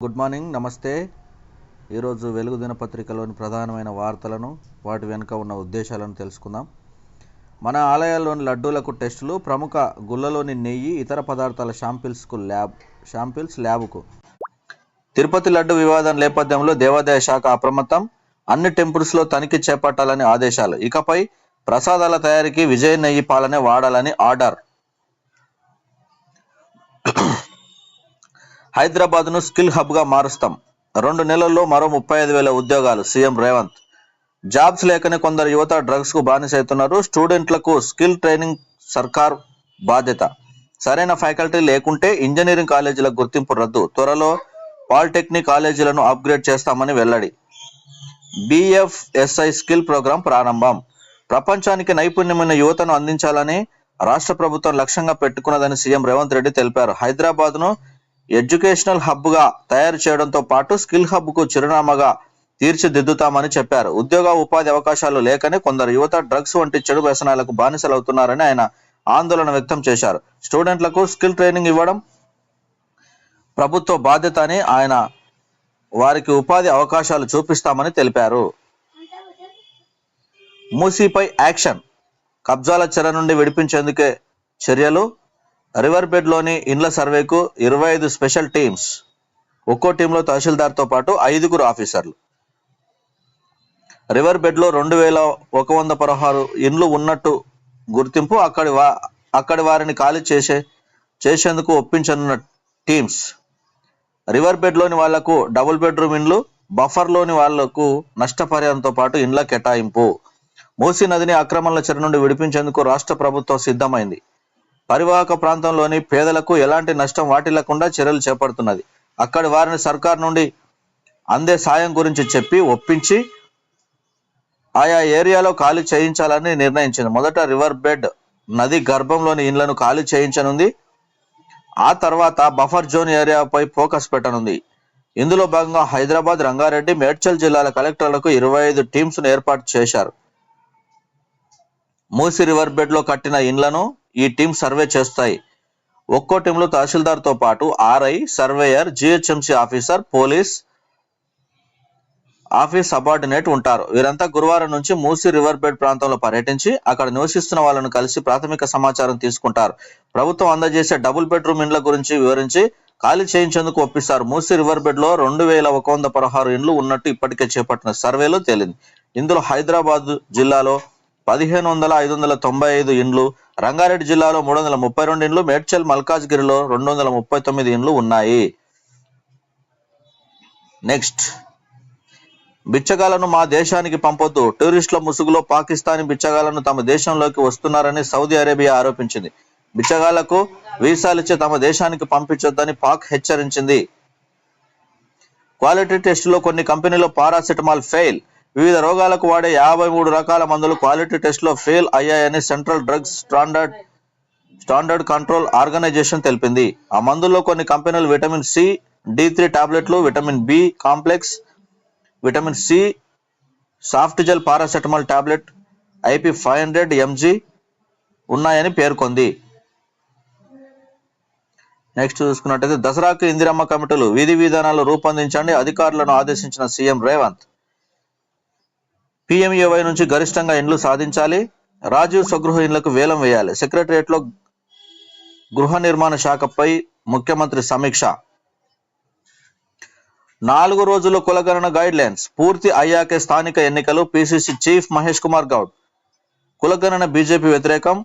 Good morning, నమస్తే. ఈరోజు వెలుగు దినపత్రికలోని ప్రధానమైన వార్తలను, వాటి వెనుక ఉన్న ఉద్దేశాలను తెలుసుకుందాం. మన ఆలయాల్లోని లడ్డూలకు టెస్టులు, ప్రముఖ గుళ్ళలోని నెయ్యి, ఇతర పదార్థాల శాంపిల్స్ ల్యాబ్కు. తిరుపతి లడ్డు వివాదం నేపథ్యంలో దేవాదాయ శాఖ అప్రమత్తం. అన్ని టెంపుల్స్లో తనిఖీ చేపట్టాలని ఆదేశాలు. ఇకపై ప్రసాదాల తయారీకి విజయ నెయ్యి పాలనే వాడాలని ఆర్డర్. హైదరాబాద్ను స్కిల్ హబ్గా మారుస్తాం. 2 నెలల్లో మరో 35,000 ఉద్యోగాలు. సీఎం రేవంత్. జాబ్స్ లేకనే కొందరు యువత డ్రగ్స్కు బానిసవుతున్నారు. స్టూడెంట్లకు స్కిల్ ట్రైనింగ్ సర్కార్ బాధ్యత. సరైన ఫ్యాకల్టీ లేకుంటే ఇంజనీరింగ్ కాలేజీల గుర్తింపు రద్దు. త్వరలో పాలిటెక్నిక్ కాలేజీలను అప్గ్రేడ్ చేస్తామని వెల్లడి. BFSI స్కిల్ ప్రోగ్రాం ప్రారంభం. ప్రపంచానికి నైపుణ్యమైన యువతను అందించాలని రాష్ట్ర ప్రభుత్వం లక్ష్యంగా పెట్టుకున్నదని సీఎం రేవంత్ రెడ్డి తెలిపారు. హైదరాబాద్ను ఎడ్యుకేషనల్ హబ్గా తయారు చేయడంతో పాటు స్కిల్ హబ్కు చిరునామాగా తీర్చిదిద్దుతామని చెప్పారు. ఉద్యోగ ఉపాధి అవకాశాలు లేకనే కొందరు యువత డ్రగ్స్ వంటి చెడు వ్యసనాలకు బానిసలవుతున్నారని ఆయన ఆందోళన వ్యక్తం చేశారు. స్టూడెంట్లకు స్కిల్ ట్రైనింగ్ ఇవ్వడం ప్రభుత్వ బాధ్యత అని ఆయన వారికి ఉపాధి అవకాశాలు చూపిస్తామని తెలిపారు. మూసీపై యాక్షన్. కబ్జాల చెర నుండి విడిపించేందుకే చర్యలు. రివర్ బెడ్లోని ఇండ్ల సర్వేకు 25 స్పెషల్ టీమ్స్. ఒక్కో టీంలో తహసీల్దార్తో పాటు 5 ఆఫీసర్లు. రివర్ బెడ్లో 2,116 ఇండ్లు ఉన్నట్టు గుర్తింపు. అక్కడి వారిని ఖాళీ చేసేందుకు ఒప్పించనున్న టీమ్స్. రివర్ బెడ్లోని వాళ్లకు డబుల్ బెడ్రూమ్ ఇండ్లు, బఫర్లోని వాళ్లకు నష్టపరిహారంతో పాటు ఇండ్ల కేటాయింపు. మూసీ నదిని ఆక్రమణల చెర నుండి విడిపించేందుకు రాష్ట్ర ప్రభుత్వం సిద్ధమైంది. పరివాహక ప్రాంతంలోని పేదలకు ఎలాంటి నష్టం వాటిల్లకుండా చర్యలు చేపడుతున్నది. అక్కడి వారిని సర్కార్ నుండి అందే సాయం గురించి చెప్పి ఒప్పించి ఆయా ఏరియాలో ఖాళీ చేయించాలని నిర్ణయించింది. మొదట రివర్ బెడ్ నది గర్భంలోని ఇండ్లను ఖాళీ చేయించనుంది. ఆ తర్వాత బఫర్ జోన్ ఏరియాపై ఫోకస్ పెట్టనుంది. ఇందులో భాగంగా హైదరాబాద్, రంగారెడ్డి, మేడ్చల్ జిల్లాల కలెక్టర్లకు 25 టీమ్స్ను ఏర్పాటు చేశారు. మూసీ రివర్ బెడ్లో కట్టిన ఇండ్లను ఈ టీం సర్వే చేస్తాయి. ఒక్కో టీంలో తహసీల్దార్తో పాటు RI, surveyor, GHMC officer, police office subordinate ఉంటారు. వీరంతా గురువారం నుంచి మూసీ రివర్ బెడ్ ప్రాంతంలో పర్యటించి అక్కడ నివసిస్తున్న వాళ్ళను కలిసి ప్రాథమిక సమాచారం తీసుకుంటారు. ప్రభుత్వం అందజేసే డబుల్ బెడ్రూమ్ ఇండ్ల గురించి వివరించి ఖాళీ చేయించేందుకు ఒప్పిస్తారు. మూసీ రివర్ బెడ్లో 2,116 ఇండ్లు ఉన్నట్టు ఇప్పటికే చేపట్టిన సర్వేలో తేలింది. ఇందులో హైదరాబాద్ జిల్లాలో 15,595 ఇండ్లు, రంగారెడ్డి జిల్లాలో 332 ఇండ్లు, మేడ్చల్, మల్కాజ్గిరిలో 239 ఇండ్లు ఉన్నాయి. నెక్స్ట్, బిచ్చగాళ్లను మా దేశానికి పంపొద్దు. టూరిస్టుల ముసుగులో పాకిస్తానీ బిచ్చగాళ్లను తమ దేశంలోకి వస్తున్నారని సౌదీ అరేబియా ఆరోపించింది. బిచ్చగాళ్లకు వీసాలిచ్చి తమ దేశానికి పంపించొద్దని పాక్ హెచ్చరించింది. క్వాలిటీ టెస్టులో కొన్ని కంపెనీలో పారాసెటమాల్ ఫెయిల్. వివిధ రోగాలకు వాడే 53 రకాల మందులు క్వాలిటీ టెస్టులో ఫెయిల్ అయ్యాయని central drugs standard control organisation తెలిపింది. ఆ మందుల్లో కొన్ని కంపెనీలు విటమిన్ C, D3 టాబ్లెట్లు, vitamin B complex, vitamin C soft gel paracetamol tablet IP 500 mg ఉన్నాయని పేర్కొంది. నెక్స్ట్ చూసుకున్నట్టయితే, దసరాకు ఇందిరమ్మ కమిటీలు విధి విధానాలు రూపొందించండి, అధికారులను ఆదేశించిన సీఎం రేవంత్. PMAY నుంచి గరిష్టంగా ఇండ్లు సాధించాలి. రాజీవ్ స్వగృహ ఇండ్లకు వేలం వేయాలి. సెక్రటరియట్లో గృహ నిర్మాణ శాఖపై ముఖ్యమంత్రి సమీక్ష. 4 రోజుల్లో కులగణన గైడ్ లైన్స్ పూర్తి అయ్యాకే స్థానిక ఎన్నికలు. PCC chief Mahesh Kumar Goud. కులగణన బీజేపీ వ్యతిరేకం.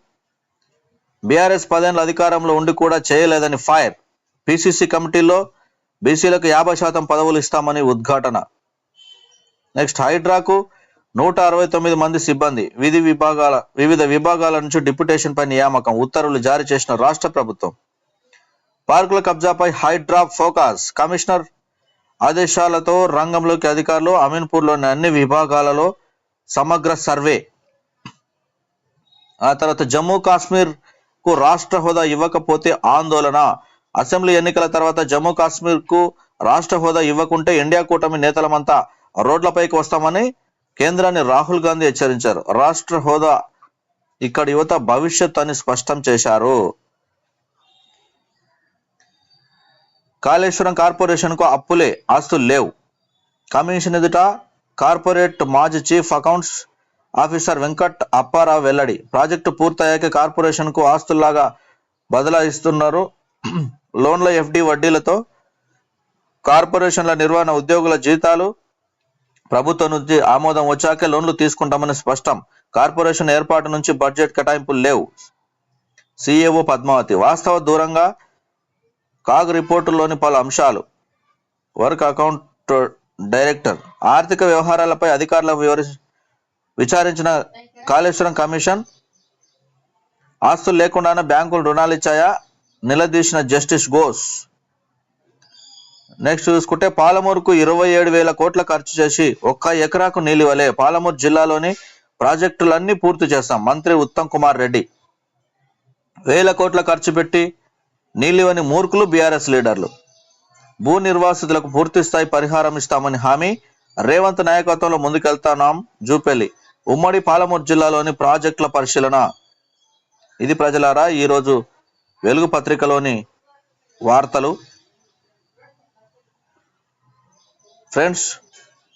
BRS 10 ఏళ్ల అధికారంలో ఉండి కూడా చేయలేదని ఫైర్. PCC కమిటీలో బీసీలకు 50% పదవులు ఇస్తామని ఉద్ఘాటన. నెక్స్ట్, హైడ్రాకు 169 మంది సిబ్బంది. వివిధ విభాగాల నుంచి డిప్యుటేషన్ పై నియామకం. ఉత్తర్వులు జారీ చేసిన రాష్ట్ర ప్రభుత్వం. పార్కుల కబ్జాపై హైడ్రా ఫోకస్. కమిషనర్ ఆదేశాలతో రంగంలోకి అధికారులు. అమీన్పూర్లోని అన్ని విభాగాలలో సమగ్ర సర్వే. ఆ తర్వాత, జమ్మూ కాశ్మీర్ కు రాష్ట్ర హోదా ఇవ్వకపోతే ఆందోళన. అసెంబ్లీ ఎన్నికల తర్వాత జమ్మూ కాశ్మీర్ కు రాష్ట్ర హోదా ఇవ్వకుంటే ఇండియా కూటమి నేతలమంతా రోడ్లపైకి వస్తామని కేంద్రాన్ని రాహుల్ గాంధీ హెచ్చరించారు. రాష్ట్ర హోదా ఇక్కడి యువత భవిష్యత్ అని స్పష్టం చేశారు. కాళేశ్వరం కార్పొరేషన్కు అప్పులే, ఆస్తులు లేవు. కమిషన్ ఎదుట కార్పొరేట్ మాజీ chief accounts officer Venkat Apparao వెల్లడి. ప్రాజెక్టు పూర్తయ్యాక కార్పొరేషన్కు ఆస్తుల్లాగా బదలాయిస్తున్నారు. లోన్ల ఎఫ్డి వడ్డీలతో కార్పొరేషన్ల నిర్వహణ, ఉద్యోగుల జీతాలు ప్రభుత్వం నుంచి ఆమోదం వచ్చాకే లోన్లు తీసుకుంటామని స్పష్టం. కార్పొరేషన్ ఏర్పాటు నుంచి బడ్జెట్ కేటాయింపులు లేవు. సిఏఓ పద్మావతి. వాస్తవ దూరంగా కాగ్ రిపోర్టులోని పలు అంశాలు. Work account director. ఆర్థిక వ్యవహారాలపై అధికారులకు విచారించిన కాళేశ్వరం కమిషన్ ఆస్తులు లేకుండానే బ్యాంకులు రుణాలు ఇచ్చాయా నిలదీసిన జస్టిస్ ఘోష్. నెక్స్ట్ చూసుకుంటే పాలమూరుకు 27,000 కోట్ల ఖర్చు చేసి 1 ఎకరాకు నీలివలే. పాలమూరు జిల్లాలోని ప్రాజెక్టులన్నీ పూర్తి చేస్తాం. మంత్రి ఉత్తమ్ కుమార్ రెడ్డి. 1,000 కోట్ల ఖర్చు పెట్టి నీలివని మూర్ఖులు బీఆర్ఎస్ లీడర్లు. భూ నిర్వాసితులకు పూర్తి స్థాయి పరిహారం ఇస్తామని హామీ. రేవంత్ నాయకత్వంలో ముందుకెళ్తానాం జూపెల్లి. ఉమ్మడి పాలమూరు జిల్లాలోని ప్రాజెక్టుల పరిశీలన. ఇది ప్రజలారా ఈరోజు వెలుగు పత్రికలోని వార్తలు. ఫ్రెండ్స్,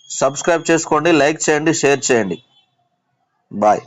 సబ్స్క్రైబ్ చేసుకోండి, లైక్ చేయండి, షేర్ చేయండి. బాయ్.